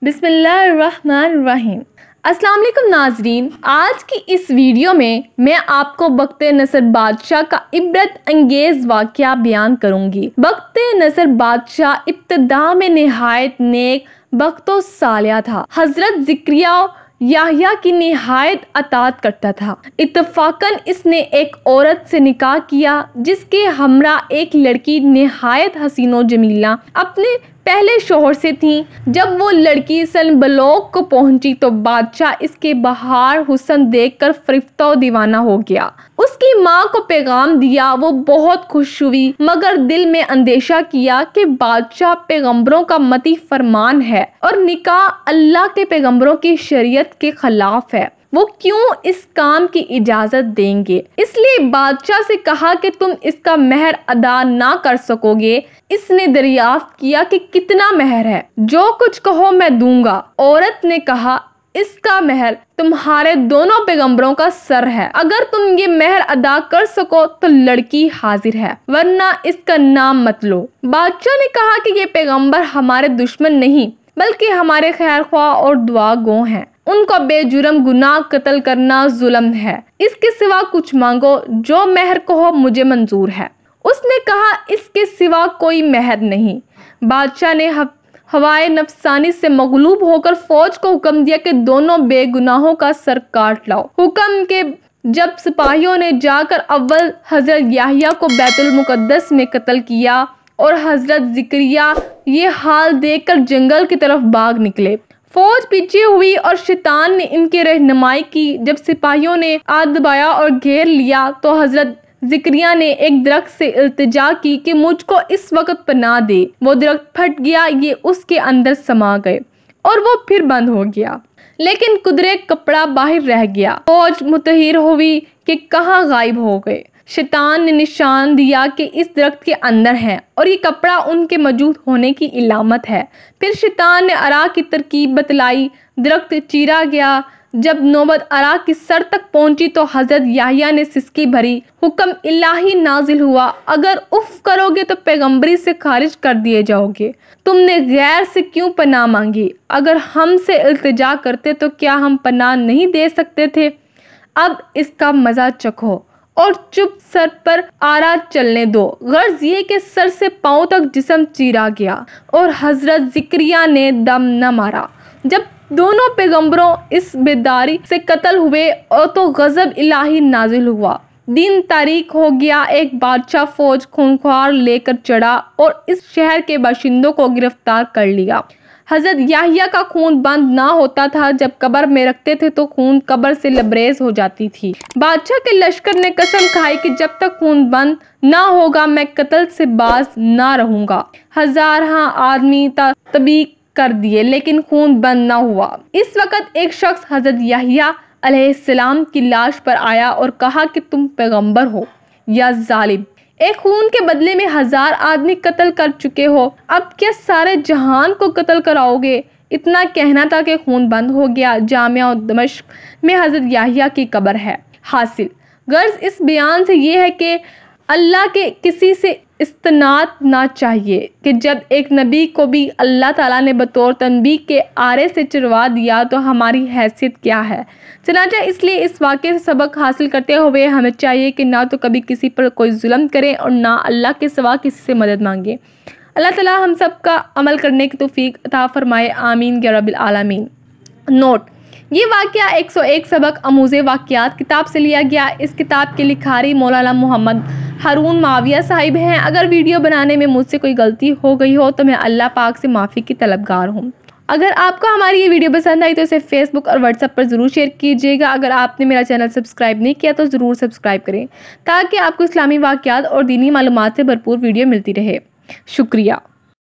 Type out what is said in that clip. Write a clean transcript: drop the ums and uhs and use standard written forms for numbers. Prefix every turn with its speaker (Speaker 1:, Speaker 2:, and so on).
Speaker 1: بسم اللہ الرحمن الرحیم۔ السلام علیکم ناظرین، آج کی اس ویڈیو میں آپ کو بختے نصر بادشاہ کا عبرت انگیز واقعہ بیان کروں گی۔ بختے نصر بادشاہ ابتدا میں نہایت نیک بخت و صالح تھا۔ حضرت زکریا یحییٰ کی نہایت اطاعت کرتا تھا۔ اتفاقاً اس نے ایک عورت سے نکاح کیا جس کے ہمراہ ایک لڑکی نہایت حسین و جمیلہ اپنے پہلے شوہر سے تھی۔ جب وہ لڑکی سن بلوغ کو پہنچی تو بادشاہ اس کے بہار حسن دیکھ کر فریفتہ و دیوانہ ہو گیا۔ اس کی ماں کو پیغام دیا، وہ بہت خوش ہوئی مگر دل میں اندیشہ کیا کہ بادشاہ پیغمبروں کا متی فرمان ہے اور نکاح اللہ کے پیغمبروں کی شریعت کے خلاف ہے، وہ کیوں اس کام کی اجازت دیں گے؟ اس لیے بادشاہ سے کہا کہ تم اس کا مہر ادا نہ کر سکو گے۔ اس نے دریافت کیا کہ کتنا مہر ہے؟ جو کچھ کہو میں دوں گا۔ عورت نے کہا، اس کا مہر تمہارے دونوں پیغمبروں کا سر ہے، اگر تم یہ مہر ادا کر سکو تو لڑکی حاضر ہے، ورنہ اس کا نام مت لو۔ بادشاہ نے کہا کہ یہ پیغمبر ہمارے دشمن نہیں بلکہ ہمارے خیر خواہ اور دعا گو ہیں، ان کو بے جرم گناہ قتل کرنا ظلم ہے، اس کے سوا کچھ مانگو، جو مہر کہو مجھے منظور ہے۔ اس نے کہا، اس کے سوا کوئی مہر نہیں۔ بادشاہ نے ہوائے نفسانی سے مغلوب ہو کر فوج کو حکم دیا کہ دونوں بے گناہوں کا سر کاٹ لاؤ۔ حکم کے جب سپاہیوں نے جا کر اول حضرت یحییٰ کو بیت المقدس میں قتل کیا اور حضرت زکریا یہ حال دیکھ کر جنگل کی طرف بھاگ نکلے۔ فوج پیچھے ہوئی اور شیطان نے ان کی رہنمائی کی۔ جب سپاہیوں نے دبایا اور گھیر لیا تو حضرت زکریا نے ایک درخت سے التجا کی کہ مجھ کو اس وقت پناہ دے۔ وہ درخت پھٹ گیا، یہ اس کے اندر سما گئے اور وہ پھر بند ہو گیا، لیکن قدرے کپڑا باہر رہ گیا۔ فوج متحیر ہوئی کہ کہاں غائب ہو گئے۔ شیطان نے نشان دیا کہ اس درخت کے اندر ہے اور یہ کپڑا ان کے موجود ہونے کی علامت ہے۔ پھر شیطان نے ارا کی ترکیب بتلائی، درخت چیرا گیا۔ جب نوبت ارا کی سر تک پہنچی تو حضرت یحییٰ نے سسکی بھری۔ حکم الہی نازل ہوا، اگر اف کرو گے تو پیغمبری سے خارج کر دیے جاؤ گے۔ تم نے غیر سے کیوں پناہ مانگی؟ اگر ہم سے التجا کرتے تو کیا ہم پناہ نہیں دے سکتے تھے؟ اب اس کا مزہ چکھو اور چپ سر پر آرا چلنے دو۔ غرض یہ کہ سر سے پاؤں تک جسم چیرا گیا اور حضرت زکریا نے دم نہ مارا۔ جب دونوں پیغمبروں اس بیداری سے قتل ہوئے اور تو غضب الہی نازل ہوا، دن تاریک ہو گیا۔ ایک بادشاہ فوج خونخوار لے کر چڑھا اور اس شہر کے باشندوں کو گرفتار کر لیا۔ حضرت یحییٰ کا خون بند نہ ہوتا تھا، جب قبر میں رکھتے تھے تو خون قبر سے لبریز ہو جاتی تھی۔ بادشاہ کے لشکر نے قسم کھائی کہ جب تک خون بند نہ ہوگا میں قتل سے باز نہ رہوں گا۔ ہزارہا آدمی تبیہ کر دیے لیکن خون بند نہ ہوا۔ اس وقت ایک شخص حضرت یحییٰ علیہ السلام کی لاش پر آیا اور کہا کہ تم پیغمبر ہو یا ظالم؟ ایک خون کے بدلے میں 1000 آدمی قتل کر چکے ہو، اب کیا سارے جہان کو قتل کراؤ گے؟ اتنا کہنا تھا کہ خون بند ہو گیا۔ جامعہ دمشق میں حضرت یحییٰ کی قبر ہے۔ حاصل غرض اس بیان سے یہ ہے کہ اللہ کے کسی سے استناد نہ چاہیے کہ جب ایک نبی کو بھی اللہ تعالیٰ نے بطور تنبیہ کے آرے سے چروا دیا تو ہماری حیثیت کیا ہے؟ چنانچہ اس لیے اس واقعے سے سبق حاصل کرتے ہوئے ہمیں چاہیے کہ نہ تو کبھی کسی پر کوئی ظلم کریں اور نہ اللہ کے سوا کسی سے مدد مانگیں۔ اللہ تعالیٰ ہم سب کا عمل کرنے کی توفیق عطا فرمائے، آمین یا رب العالمین۔ نوٹ: یہ واقعہ 101 سبق آموز واقعات کتاب سے لیا گیا۔ اس کتاب کے لکھاری مولانا محمد ہارون معاویہ صاحب ہیں۔ اگر ویڈیو بنانے میں مجھ سے کوئی غلطی ہو گئی ہو تو میں اللہ پاک سے معافی کی طلبگار ہوں۔ اگر آپ کو ہماری یہ ویڈیو پسند آئی تو اسے فیس بک اور واٹس ایپ پر ضرور شیئر کیجیے گا۔ اگر آپ نے میرا چینل سبسکرائب نہیں کیا تو ضرور سبسکرائب کریں تاکہ آپ کو اسلامی واقعات اور دینی معلومات سے بھرپور ویڈیو ملتی رہے۔ شکریہ۔